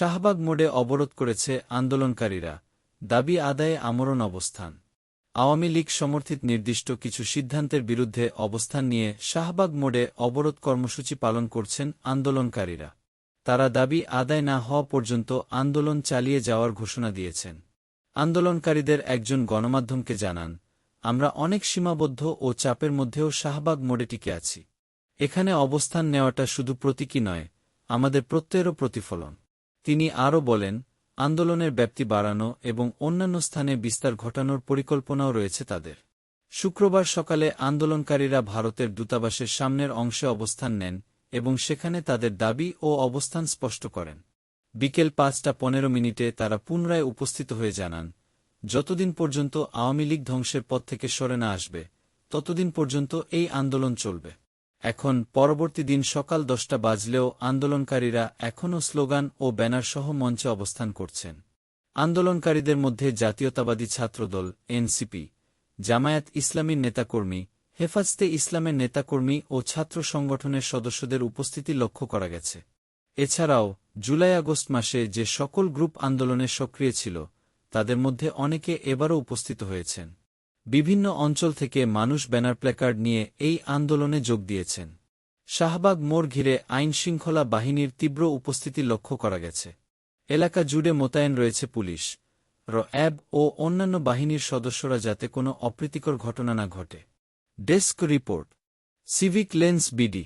শাহবাগ মোড়ে অবরোধ করেছে আন্দোলনকারীরা, দাবি আদায়ে আমরণ অবস্থান। আওয়ামী লীগ সমর্থিত নির্দিষ্ট কিছু সিদ্ধান্তের বিরুদ্ধে অবস্থান নিয়ে শাহবাগ মোড়ে অবরোধ কর্মসূচি পালন করছেন আন্দোলনকারীরা। তারা দাবি আদায় না হওয়া পর্যন্ত আন্দোলন চালিয়ে যাওয়ার ঘোষণা দিয়েছেন। আন্দোলনকারীদের একজন গণমাধ্যমকে জানান, আমরা অনেক সীমাবদ্ধ ও চাপের মধ্যেও শাহবাগ মোড়ে টিকে আছি। এখানে অবস্থান নেওয়াটা শুধু প্রতীকী নয়, আমাদের প্রত্যয়েরও প্রতিফলন। তিনি আরও বলেন, আন্দোলনের ব্যাপ্তি বাড়ানো এবং অন্যান্য স্থানে বিস্তার ঘটানোর পরিকল্পনাও রয়েছে তাদের। শুক্রবার সকালে আন্দোলনকারীরা ভারতের দূতাবাসের সামনের অংশে অবস্থান নেন এবং সেখানে তাদের দাবি ও অবস্থান স্পষ্ট করেন। বিকেল ৫টা ১৫ তারা পুনরায় উপস্থিত হয়ে জানান, যতদিন পর্যন্ত আওয়ামী লীগ ধ্বংসের পথ থেকে সরে না আসবে, ততদিন পর্যন্ত এই আন্দোলন চলবে। এখন পরবর্তী দিন সকাল ১০টা বাজলেও আন্দোলনকারীরা এখনও স্লোগান ও ব্যানারসহ মঞ্চে অবস্থান করছেন। আন্দোলনকারীদের মধ্যে জাতীয়তাবাদী ছাত্রদল এনসিপি, জামায়াত ইসলামীর নেতাকর্মী, হেফাজতে ইসলামের নেতাকর্মী ও ছাত্র সংগঠনের সদস্যদের উপস্থিতি লক্ষ্য করা গেছে। এছাড়াও জুলাই-আগস্ট মাসে যে সকল গ্রুপ আন্দোলনে সক্রিয় ছিল, তাদের মধ্যে অনেকে এবারও উপস্থিত হয়েছেন। বিভিন্ন অঞ্চল থেকে মানুষ ব্যানার প্ল্যাকার্ড নিয়ে এই আন্দোলনে যোগ দিয়েছেন। শাহবাগ মোড় ঘিরে আইনশৃঙ্খলা বাহিনীর তীব্র উপস্থিতি লক্ষ্য করা গেছে। এলাকা জুড়ে মোতায়েন রয়েছে পুলিশ, র্যাব ও অন্যান্য বাহিনীর সদস্যরা যাতে কোনো অপ্রীতিকর ঘটনা না ঘটে। Desk report, civic lens BD.